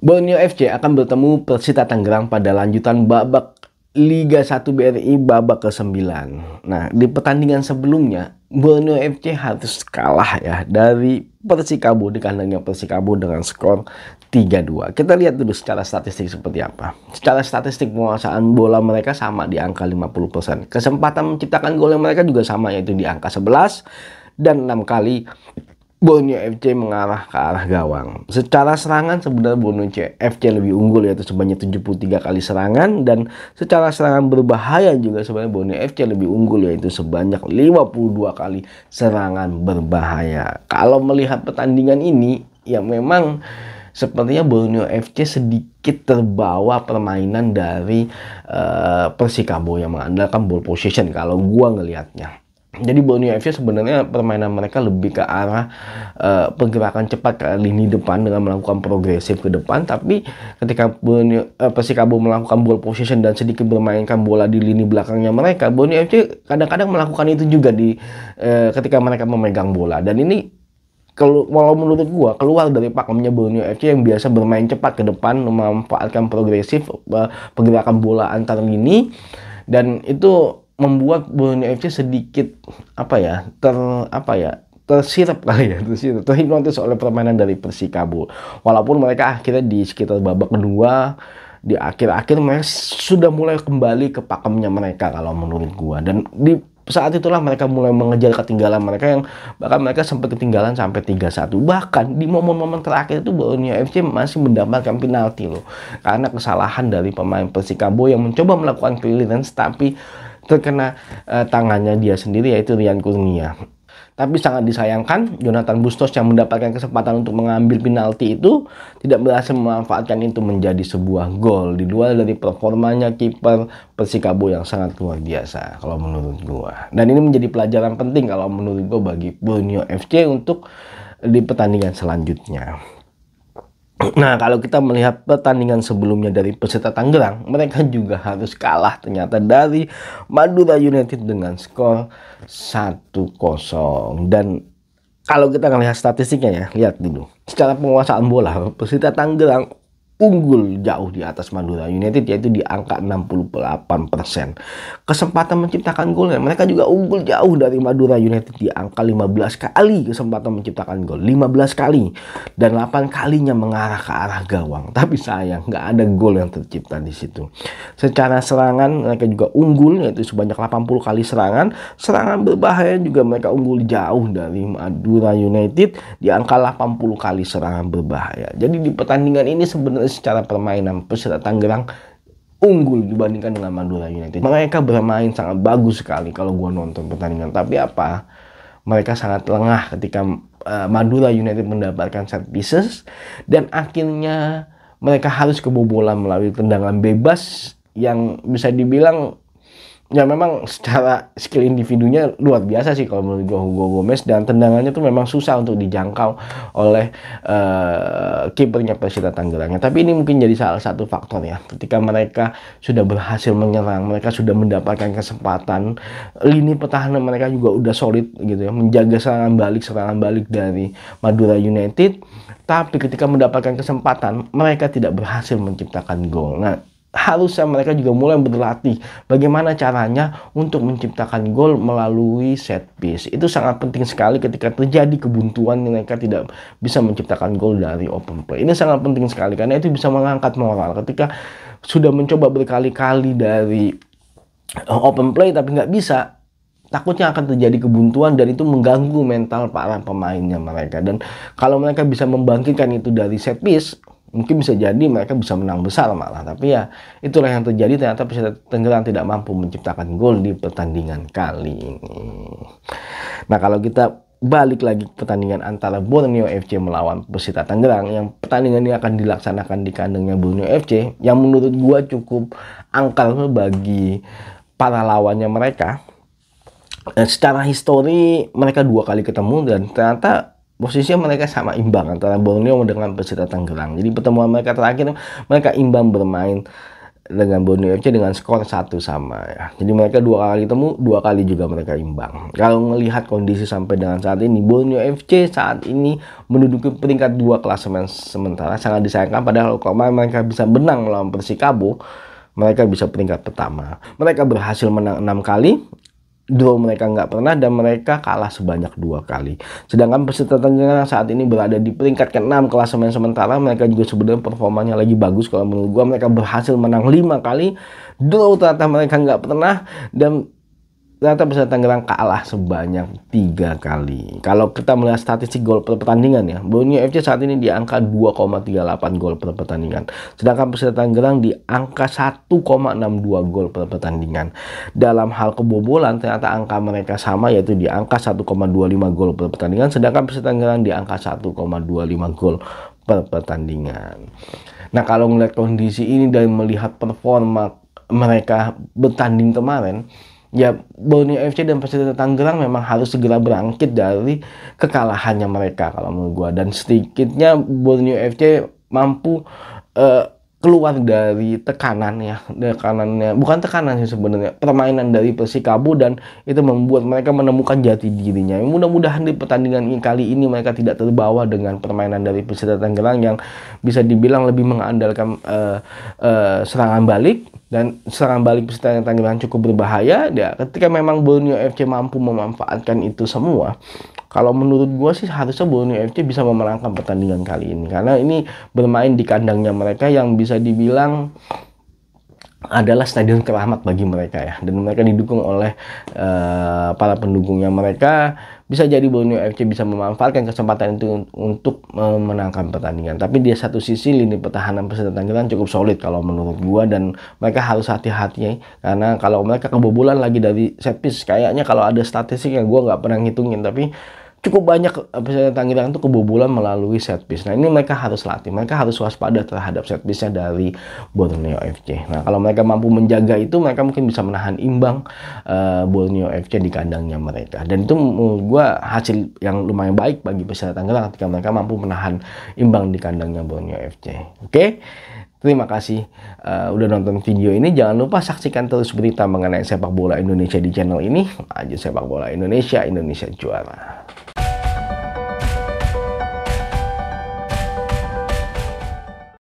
Borneo FC akan bertemu Persita Tangerang pada lanjutan babak Liga 1 BRI babak ke-9. Nah, di pertandingan sebelumnya Borneo FC harus kalah ya dari Persikabo di kandangnya Persikabo dengan skor 3-2. Kita lihat dulu secara statistik seperti apa. Secara statistik penguasaan bola mereka sama di angka 50%. Kesempatan menciptakan gol yang mereka juga sama, yaitu di angka 11 dan 6 kali Borneo FC mengarah ke arah gawang. Secara serangan sebenarnya Borneo FC lebih unggul, yaitu sebanyak 73 kali serangan, dan secara serangan berbahaya juga sebenarnya Borneo FC lebih unggul, yaitu sebanyak 52 kali serangan berbahaya. Kalau melihat pertandingan ini ya memang sepertinya Borneo FC sedikit terbawa permainan dari Persikabo yang mengandalkan ball possession kalau gua ngelihatnya. Jadi Borneo FC sebenarnya permainan mereka lebih ke arah pergerakan cepat ke lini depan dengan melakukan progresif ke depan. Tapi ketika Persikabo melakukan ball possession dan sedikit bermainkan bola di lini belakangnya mereka, Borneo FC kadang-kadang melakukan itu juga ketika mereka memegang bola. Dan ini walau menurut gua keluar dari pakemnya Borneo FC yang biasa bermain cepat ke depan, memanfaatkan progresif pergerakan bola antar lini, dan itu membuat Borneo FC sedikit tersirap terhipnotis oleh permainan dari Persikabo. Walaupun mereka akhirnya di sekitar babak kedua, di akhir-akhir mereka sudah mulai kembali ke pakemnya mereka kalau menurut gua, dan di saat itulah mereka mulai mengejar ketinggalan mereka yang bahkan mereka sempat ketinggalan sampai 3-1. Bahkan di momen-momen terakhir itu Borneo FC masih mendapatkan penalti loh, karena kesalahan dari pemain Persikabo yang mencoba melakukan clearance tapi terkena tangannya dia sendiri, yaitu Rian Kurnia. Tapi sangat disayangkan Jonathan Bustos yang mendapatkan kesempatan untuk mengambil penalti itu tidak berhasil memanfaatkan itu menjadi sebuah gol, di luar dari performanya kiper Persikabo yang sangat luar biasa kalau menurut gua. Dan ini menjadi pelajaran penting kalau menurut gua bagi Borneo FC untuk di pertandingan selanjutnya. Nah, kalau kita melihat pertandingan sebelumnya dari Persita Tangerang, mereka juga harus kalah ternyata dari Madura United dengan skor 1-0. Dan kalau kita melihat statistiknya ya, lihat dulu. Secara penguasaan bola, Persita Tangerang unggul jauh di atas Madura United, yaitu di angka 68%. Kesempatan menciptakan gol, mereka juga unggul jauh dari Madura United di angka 15 kali kesempatan menciptakan gol, 15 kali, dan 8 kalinya mengarah ke arah gawang. Tapi sayang nggak ada gol yang tercipta di situ. Secara serangan mereka juga unggul, yaitu sebanyak 80 kali serangan. Serangan berbahaya juga mereka unggul jauh dari Madura United di angka 80 kali serangan berbahaya. Jadi di pertandingan ini sebenarnya secara permainan Persita Tangerang unggul dibandingkan dengan Madura United. Mereka bermain sangat bagus sekali kalau gua nonton pertandingan. Tapi mereka sangat lengah ketika Madura United mendapatkan set pieces, dan akhirnya mereka harus kebobolan melalui tendangan bebas yang bisa dibilang ya memang secara skill individunya luar biasa sih kalau menurut gue Hugo Gomez, dan tendangannya tuh memang susah untuk dijangkau oleh kipernya Persita Tangerang. Tapi ini mungkin jadi salah satu faktor ya, ketika mereka sudah berhasil menyerang, mereka sudah mendapatkan kesempatan, lini pertahanan mereka juga udah solid gitu ya, menjaga serangan balik dari Madura United. Tapi ketika mendapatkan kesempatan, mereka tidak berhasil menciptakan gol. Nah, harusnya mereka juga mulai berlatih bagaimana caranya untuk menciptakan gol melalui set piece. Itu sangat penting sekali ketika terjadi kebuntuan, mereka tidak bisa menciptakan gol dari open play. Ini sangat penting sekali karena itu bisa mengangkat moral. Ketika sudah mencoba berkali-kali dari open play tapi nggak bisa, takutnya akan terjadi kebuntuan dan itu mengganggu mental para pemainnya mereka. Dan kalau mereka bisa membangkitkan itu dari set piece, mungkin bisa jadi mereka bisa menang besar malah. Tapi ya itulah yang terjadi, ternyata Persita Tangerang tidak mampu menciptakan gol di pertandingan kali ini. Nah, kalau kita balik lagi ke pertandingan antara Borneo FC melawan Persita Tangerang, yang pertandingan ini akan dilaksanakan di kandangnya Borneo FC, yang menurut gua cukup angker bagi para lawannya mereka. Secara histori mereka 2 kali ketemu dan ternyata posisinya mereka sama imbang antara Borneo dengan Persita Tangerang. Jadi pertemuan mereka terakhir mereka imbang bermain dengan Borneo FC dengan skor 1-1 ya. Jadi mereka 2 kali ketemu, 2 kali juga mereka imbang. Kalau melihat kondisi sampai dengan saat ini, Borneo FC saat ini menduduki peringkat 2 klasemen sementara. Sangat disayangkan, padahal kalau mereka bisa menang melawan Persikabo, mereka bisa peringkat pertama. Mereka berhasil menang 6 kali, draw mereka nggak pernah, dan mereka kalah sebanyak 2 kali. Sedangkan Persita Tangerang saat ini berada di peringkat ke-6 klasemen sementara. Mereka juga sebenarnya performanya lagi bagus kalau menurut gua. Mereka berhasil menang 5 kali, draw ternyata mereka nggak pernah, dan ternyata Persita Tangerang kalah sebanyak 3 kali. Kalau kita melihat statistik gol per pertandingan ya, Borneo FC saat ini di angka 2,38 gol per pertandingan. Sedangkan Persita Tangerang di angka 1,62 gol per pertandingan. Dalam hal kebobolan ternyata angka mereka sama, yaitu di angka 1,25 gol per pertandingan. Sedangkan Persita Tangerang di angka 1,25 gol per pertandingan. Nah, kalau melihat kondisi ini dan melihat performa mereka bertanding kemarin, ya Borneo FC dan Persita Tangerang memang harus segera bangkit dari kekalahannya mereka kalau menurut gua. Dan sedikitnya Borneo FC mampu keluar dari tekanannya, bukan tekanan sih sebenarnya, permainan dari Persikabo, dan itu membuat mereka menemukan jati dirinya. Mudah-mudahan di pertandingan kali ini mereka tidak terbawa dengan permainan dari Persita Tangerang yang bisa dibilang lebih mengandalkan serangan balik. Dan serangan balik Persita Tangerang cukup berbahaya ya. Ketika memang Borneo FC mampu memanfaatkan itu semua, kalau menurut gue sih harusnya Borneo FC bisa memenangkan pertandingan kali ini, karena ini bermain di kandangnya mereka yang bisa dibilang adalah stadion keramat bagi mereka ya, dan mereka didukung oleh para pendukungnya mereka. Bisa jadi Borneo FC bisa memanfaatkan kesempatan itu untuk memenangkan pertandingan. Tapi di satu sisi lini pertahanan Persita Tangerang cukup solid kalau menurut gua, dan mereka harus hati-hati karena kalau mereka kebobolan lagi dari set piece, kayaknya kalau ada statistik yang gua nggak pernah ngitungin, tapi cukup banyak Persita Tangerang itu kebobolan melalui set piece. Nah, ini mereka harus latih, mereka harus waspada terhadap set piece-nya dari Borneo FC. Nah, kalau mereka mampu menjaga itu, mereka mungkin bisa menahan imbang Borneo FC di kandangnya mereka. Dan itu menurut gua hasil yang lumayan baik bagi Persita Tangerang ketika mereka mampu menahan imbang di kandangnya Borneo FC. Oke? Terima kasih udah nonton video ini. Jangan lupa saksikan terus berita mengenai sepak bola Indonesia di channel ini. Maju sepak bola Indonesia, Indonesia juara.